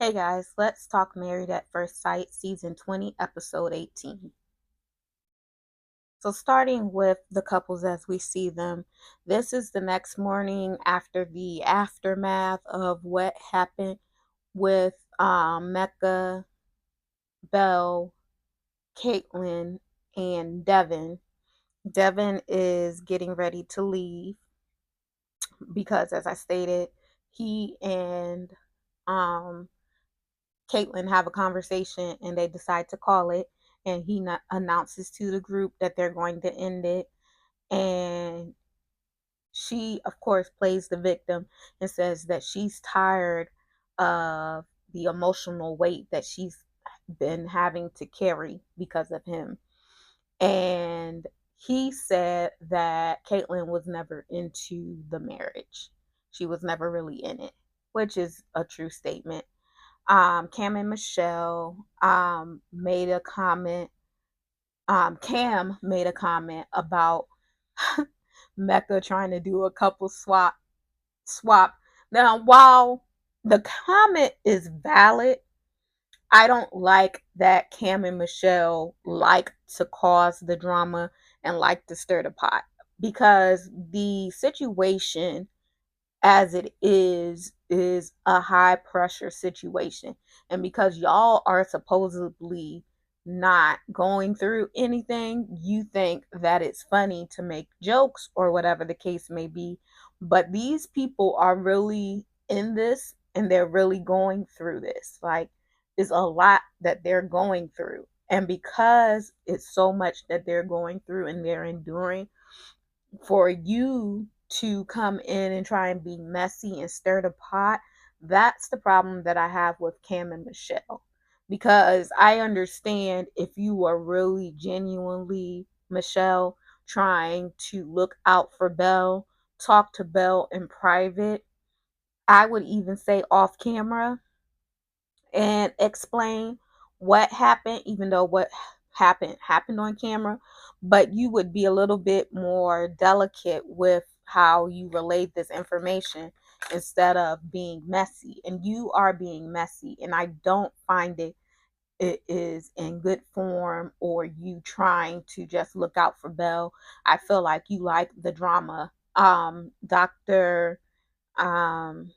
Hey guys, let's talk Married at First Sight, Season 20, Episode 18. So, starting with the couples as we see them, this is the next morning after the aftermath of what happened with Mecca, Belle, Caitlin, and Devin. Devin is getting ready to leave because, as I stated, he and um, Caitlin have a conversation and they decide to call it. And he announces to the group that they're going to end it. And she, of course, plays the victim and says that she's tired of the emotional weight that she's been having to carry because of him. And he said that Caitlin was never into the marriage. She was never really in it, which is a true statement. Cam and Michelle made a comment. Cam made a comment about Mecca trying to do a couple swap. Now, while the comment is valid, I don't like that Cam and Michelle like to cause the drama and like to stir the pot because the situation as it is a high pressure situation, and because y'all are supposedly not going through anything, you think that it's funny to make jokes or whatever the case may be, but these people are really in this and they're really going through this. Like, it's a lot that they're going through, and because it's so much that they're going through and they're enduring, for you to come in and try and be messy and stir the pot, that's the problem that I have with Cam and Michelle. Because I understand if you are really genuinely, Michelle, trying to look out for Belle, talk to Belle in private, I would even say off camera, and explain what happened, even though what happened on camera, but you would be a little bit more delicate with how you relate this information instead of being messy. And you are being messy, and I don't find it is in good form, or you trying to just look out for Belle. I feel like you like the drama. Dr. um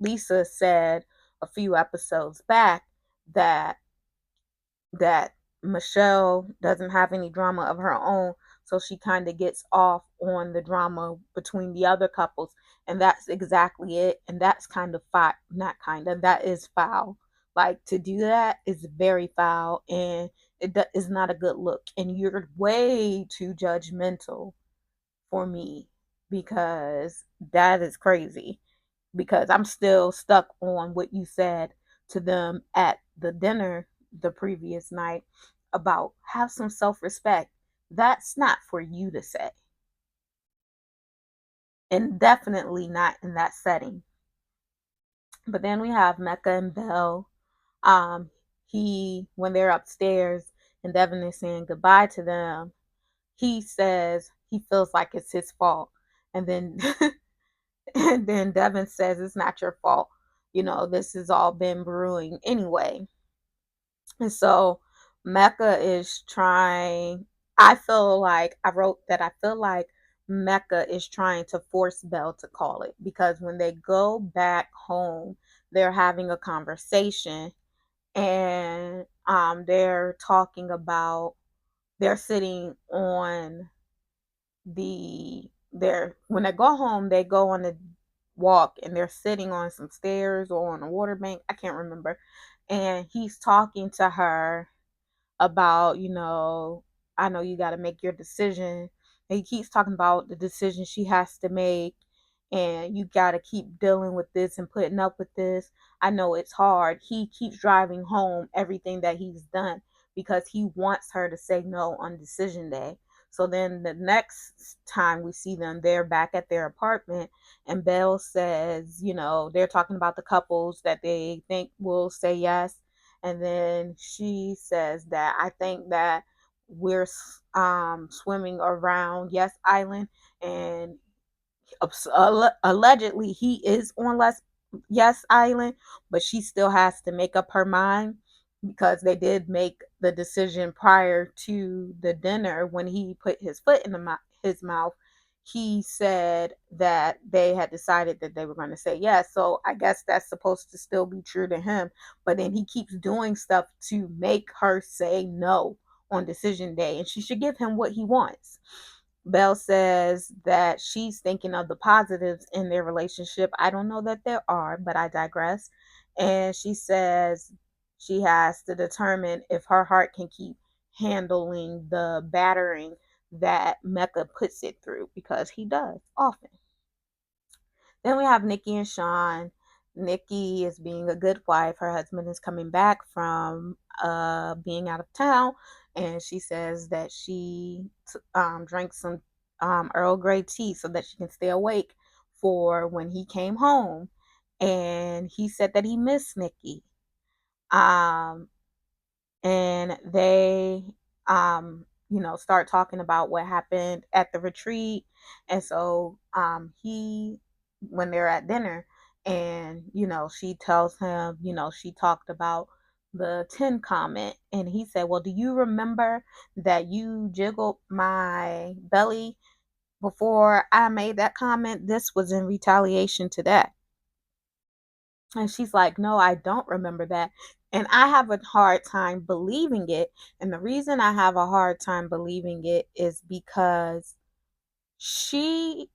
Lisa said a few episodes back that that Michelle doesn't have any drama of her own, so she kind of gets off on the drama between the other couples, and that's exactly it. And that's kind of not kind of, that is foul. Like, to do that is very foul, and is not a good look. And you're way too judgmental for me, because that is crazy, because I'm still stuck on what you said to them at the dinner the previous night about have some self respect. That's not for you to say, and definitely not in that setting. But then we have Mecca and Belle. Um, when they're upstairs and Devin is saying goodbye to them, he says he feels like it's his fault. And then and then Devin says it's not your fault. This has all been brewing anyway. And so Mecca is trying, I feel like, I wrote that I feel like Mecca is trying to force Belle to call it, because when they go back home, they're having a conversation, and they're talking about, they're sitting on when they go home, they go on a walk and they're sitting on some stairs or on a water bank. I can't remember. And he's talking to her about, I know you got to make your decision. And he keeps talking about the decision she has to make, and you got to keep dealing with this and putting up with this. I know it's hard. He keeps driving home everything that he's done because he wants her to say no on decision day. So then the next time we see them, they're back at their apartment, and Belle says, they're talking about the couples that they think will say yes. And then she says that I think that we're swimming around Yes Island, and allegedly he is on yes island, but she still has to make up her mind because they did make the decision prior to the dinner when he put his foot in his mouth. He said that they had decided that they were going to say yes. So I guess that's supposed to still be true to him. But then he keeps doing stuff to make her say no on decision day, and she should give him what he wants. Belle says that she's thinking of the positives in their relationship. I don't know that there are, but I digress. And she says she has to determine if her heart can keep handling the battering that Mecca puts it through, because he does often. Then we have Nikki and Sean. Nikki is being a good wife. Her husband is coming back from being out of town, and she says that she drank some Earl Grey tea so that she can stay awake for when he came home. And he said that he missed Nikki. Um, and they start talking about what happened at the retreat. And so he when they're at dinner, and she tells him, she talked about the 10 comment, and he said, well, do you remember that you jiggled my belly before I made that comment? This was in retaliation to that. And she's like, no, I don't remember that. And I have a hard time believing it. And the reason I have a hard time believing it is because she,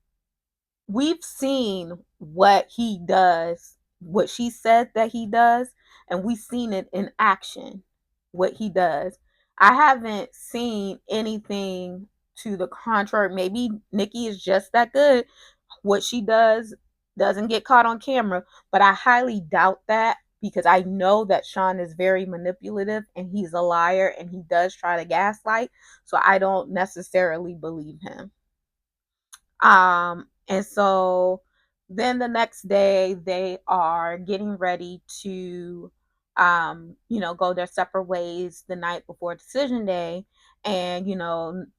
we've seen what he does, what she said that he does, and we've seen it in action, what he does. I haven't seen anything to the contrary. Maybe Nikki is just that good. What she does doesn't get caught on camera, but I highly doubt that, because I know that Sean is very manipulative and he's a liar and he does try to gaslight. So I don't necessarily believe him. And so then the next day they are getting ready to, go their separate ways the night before decision day. And,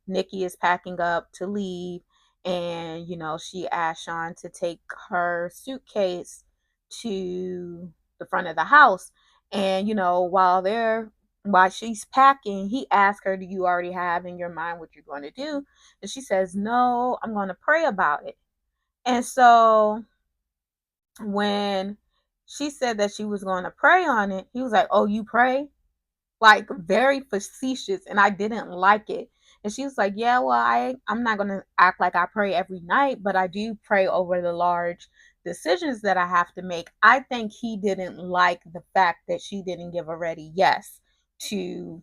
Nikki is packing up to leave. And, she asked Sean to take her suitcase to the front of the house. And, while she's packing, he asked her, do you already have in your mind what you're going to do? And she says, no, I'm going to pray about it. And so when she said that she was going to pray on it, he was like, oh, you pray? Like, very facetious. And I didn't like it. And she was like, yeah, well, I'm not going to act like I pray every night, but I do pray over the large decisions that I have to make. I think he didn't like the fact that she didn't give a ready yes to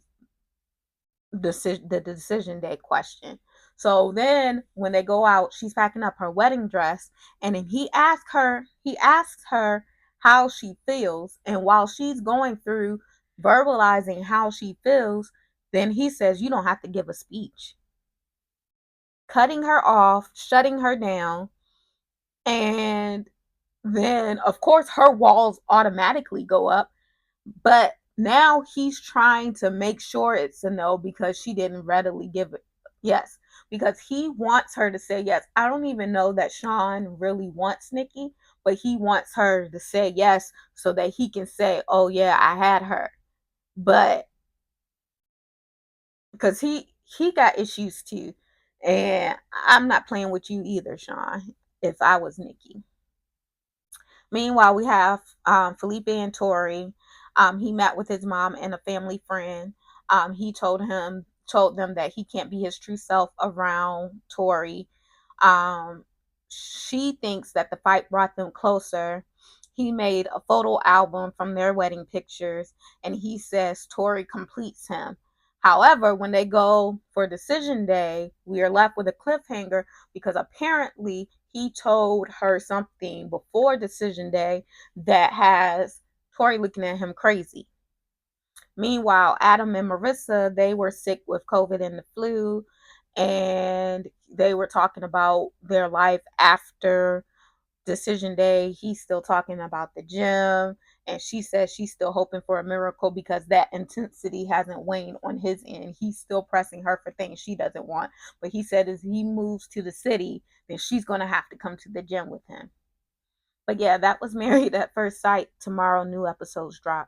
the decision day question. So then when they go out, she's packing up her wedding dress, and then he asks her how she feels. And while she's going through verbalizing how she feels, then he says, you don't have to give a speech. Cutting her off, shutting her down. And then of course her walls automatically go up. But now he's trying to make sure it's a no because she didn't readily give it yes. Because he wants her to say yes. I don't even know that Sean really wants Nikki, but he wants her to say yes so that he can say, oh yeah, I had her. But because he got issues too. And I'm not playing with you either, Sean, if I was Nikki. Meanwhile, we have Felipe and Tori. He met with his mom and a family friend. He told them that he can't be his true self around Tori. She thinks that the fight brought them closer. He made a photo album from their wedding pictures, and he says Tori completes him. However, when they go for decision day, we are left with a cliffhanger because apparently he told her something before decision day that has Tori looking at him crazy. Meanwhile, Adam and Marissa, they were sick with COVID and the flu, and they were talking about their life after decision day. He's still talking about the gym, and she says she's still hoping for a miracle because that intensity hasn't waned on his end. He's still pressing her for things she doesn't want, but he said as he moves to the city, then she's going to have to come to the gym with him. But yeah, that was Married at First Sight. Tomorrow, new episodes drop.